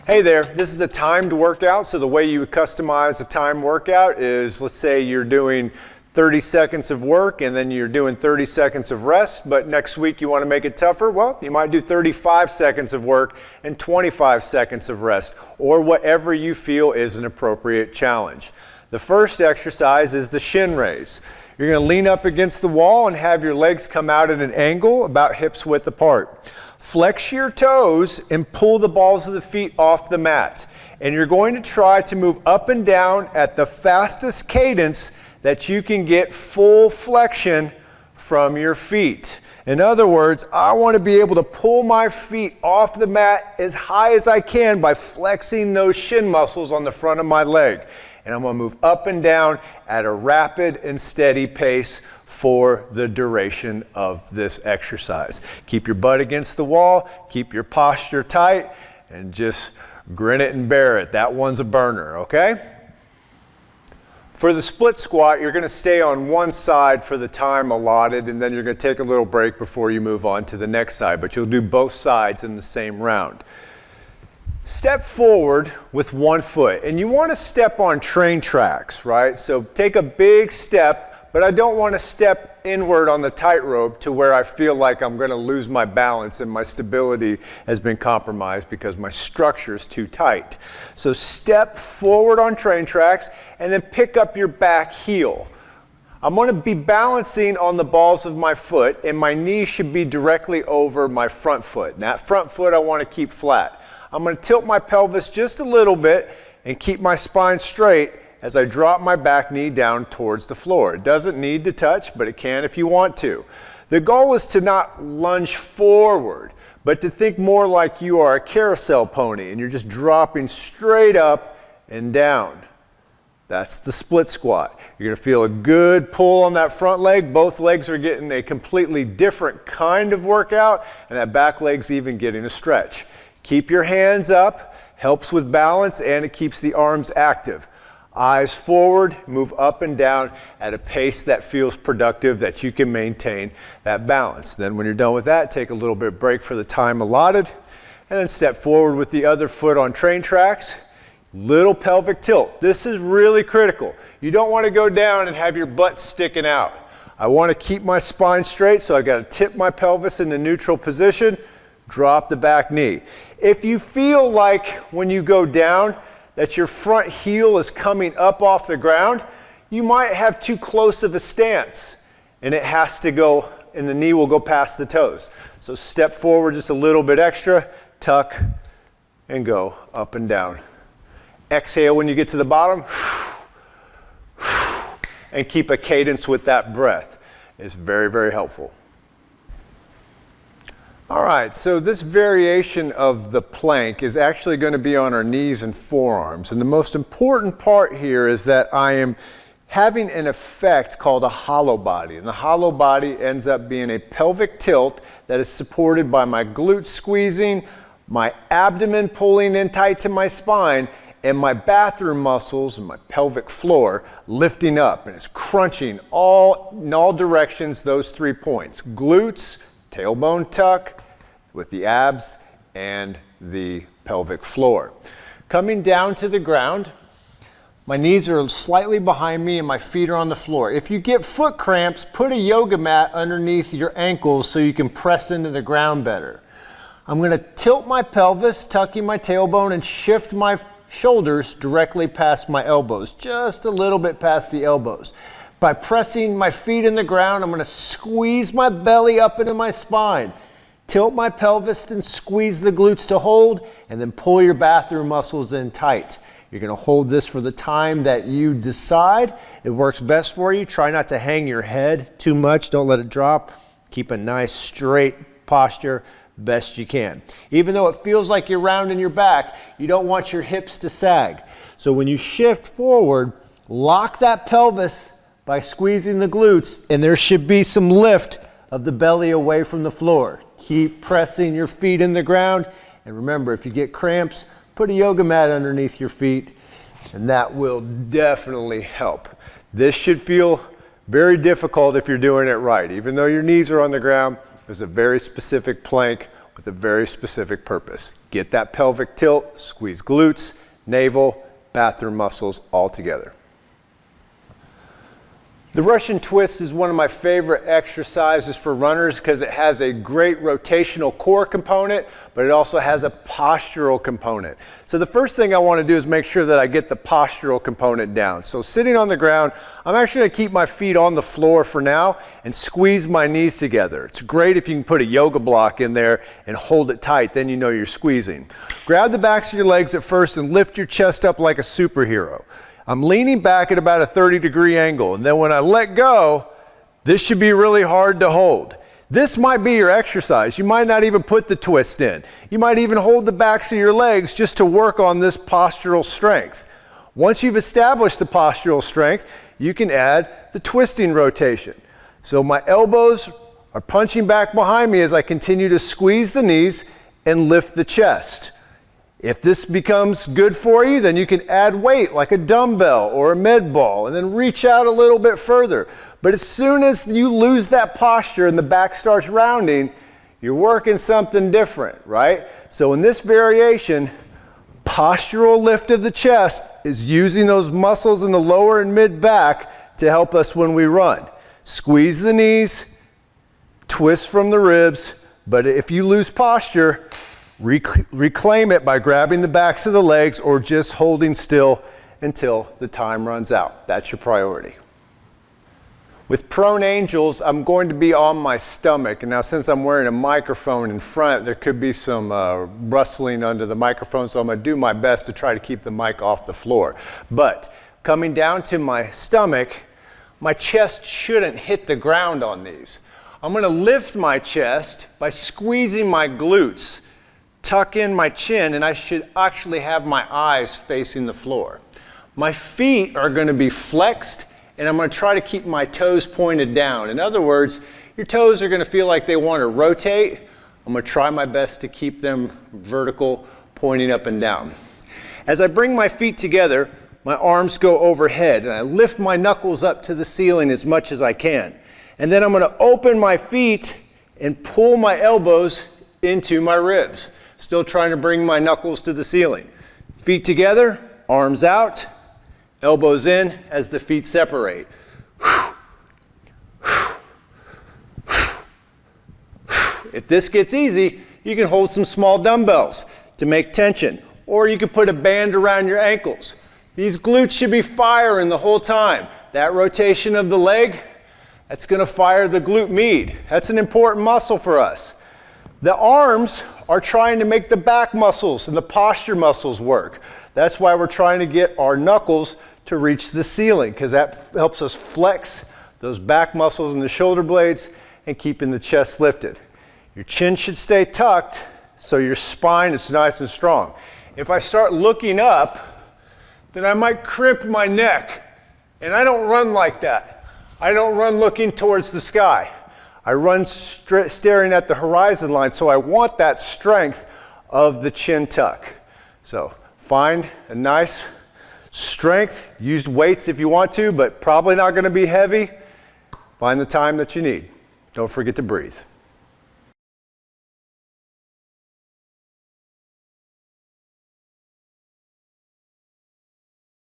Hey there, this is a timed workout. So the way you would customize a timed workout is, let's say you're doing 30 seconds of work and then you're doing 30 seconds of rest, but next week you want to make it tougher. Well, you might do 35 seconds of work and 25 seconds of rest, or whatever you feel is an appropriate challenge. The first exercise is the shin raise. You're going to lean up against the wall and have your legs come out at an angle about hips width apart. Flex your toes and pull the balls of the feet off the mat. And you're going to try to move up and down at the fastest cadence that you can get full flexion from your feet. In other words, I want to be able to pull my feet off the mat as high as I can by flexing those shin muscles on the front of my leg. And I'm going to move up and down at a rapid and steady pace for the duration of this exercise. Keep your butt against the wall, keep your posture tight, and just grin it and bear it. That one's a burner, okay? For the split squat, you're going to stay on one side for the time allotted, and then you're going to take a little break before you move on to the next side, but you'll do both sides in the same round. Step forward with one foot, and you want to step on train tracks, right? So take a big step, but I don't want to step inward on the tightrope to where I feel like I'm going to lose my balance and my stability has been compromised because my structure is too tight. So step forward on train tracks and then pick up your back heel. I'm going to be balancing on the balls of my foot, and my knee should be directly over my front foot. And that front foot I want to keep flat. I'm going to tilt my pelvis just a little bit and keep my spine straight as I drop my back knee down towards the floor. It doesn't need to touch, but it can if you want to. The goal is to not lunge forward, but to think more like you are a carousel pony and you're just dropping straight up and down. That's the split squat. You're going to feel a good pull on that front leg. Both legs are getting a completely different kind of workout, and that back leg's even getting a stretch. Keep your hands up, helps with balance, and it keeps the arms active. Eyes forward, move up and down at a pace that feels productive, that you can maintain that balance. Then when you're done with that, take a little bit of break for the time allotted, and then step forward with the other foot on train tracks. Little pelvic tilt. This is really critical. You don't want to go down and have your butt sticking out. I want to keep my spine straight, so I've got to tip my pelvis into neutral position, drop the back knee. If you feel like when you go down that your front heel is coming up off the ground, you might have too close of a stance and it has to go, and the knee will go past the toes. So step forward just a little bit extra, tuck, and go up and down. Exhale when you get to the bottom, and keep a cadence with that breath. It's very, very helpful. All right, so this variation of the plank is actually going to be on our knees and forearms. And the most important part here is that I am having an effect called a hollow body. And the hollow body ends up being a pelvic tilt that is supported by my glutes squeezing, my abdomen pulling in tight to my spine, and my bathroom muscles and my pelvic floor lifting up. And it's crunching in all directions, those 3 points. Glutes, tailbone tuck, with the abs and the pelvic floor. Coming down to the ground, my knees are slightly behind me and my feet are on the floor. If you get foot cramps, put a yoga mat underneath your ankles so you can press into the ground better. I'm going to tilt my pelvis, tucking my tailbone, and shift my shoulders directly past my elbows, just a little bit past the elbows. By pressing my feet in the ground, I'm going to squeeze my belly up into my spine. Tilt my pelvis and squeeze the glutes to hold, and then pull your bathroom muscles in tight. You're going to hold this for the time that you decide. It works best for you. Try not to hang your head too much. Don't let it drop. Keep a nice straight posture best you can. Even though it feels like you're rounding your back, you don't want your hips to sag. So when you shift forward, lock that pelvis by squeezing the glutes, and there should be some lift of the belly away from the floor. Keep pressing your feet in the ground, and remember, if you get cramps, put a yoga mat underneath your feet, and that will definitely help. This should feel very difficult if you're doing it right. Even though your knees are on the ground, there's a very specific plank with a very specific purpose. Get that pelvic tilt, squeeze glutes, navel, bathroom muscles all together. The Russian twist is one of my favorite exercises for runners because it has a great rotational core component, but it also has a postural component. So the first thing I want to do is make sure that I get the postural component down. So sitting on the ground, I'm actually going to keep my feet on the floor for now and squeeze my knees together. It's great if you can put a yoga block in there and hold it tight, then you know you're squeezing. Grab the backs of your legs at first and lift your chest up like a superhero. I'm leaning back at about a 30-degree angle, and then when I let go, this should be really hard to hold. This might be your exercise. You might not even put the twist in. You might even hold the backs of your legs just to work on this postural strength. Once you've established the postural strength, you can add the twisting rotation. So my elbows are punching back behind me as I continue to squeeze the knees and lift the chest. If this becomes good for you, then you can add weight like a dumbbell or a med ball and then reach out a little bit further. But as soon as you lose that posture and the back starts rounding, you're working something different, right? So in this variation, postural lift of the chest is using those muscles in the lower and mid back to help us when we run. Squeeze the knees, twist from the ribs, but if you lose posture, reclaim it by grabbing the backs of the legs or just holding still until the time runs out. That's your priority. With prone angels, I'm going to be on my stomach. And now since I'm wearing a microphone in front, there could be some rustling under the microphone, so I'm going to do my best to try to keep the mic off the floor. But coming down to my stomach, my chest shouldn't hit the ground on these. I'm going to lift my chest by squeezing my glutes, tuck in my chin, and I should actually have my eyes facing the floor. My feet are going to be flexed, and I'm going to try to keep my toes pointed down. In other words, your toes are going to feel like they want to rotate. I'm going to try my best to keep them vertical, pointing up and down. As I bring my feet together, my arms go overhead, and I lift my knuckles up to the ceiling as much as I can. And then I'm going to open my feet and pull my elbows into my ribs. Still trying to bring my knuckles to the ceiling. Feet together, arms out, elbows in as the feet separate. If this gets easy, you can hold some small dumbbells to make tension, or you could put a band around your ankles. These glutes should be firing the whole time. That rotation of the leg, that's going to fire the glute med. That's an important muscle for us. The arms are trying to make the back muscles and the posture muscles work. That's why we're trying to get our knuckles to reach the ceiling, because that helps us flex those back muscles and the shoulder blades and keeping the chest lifted. Your chin should stay tucked so your spine is nice and strong. If I start looking up, then I might crimp my neck, and I don't run like that. I don't run looking towards the sky. I run staring at the horizon line, so I want that strength of the chin tuck. So find a nice strength. Use weights if you want to, but probably not going to be heavy. Find the time that you need. Don't forget to breathe.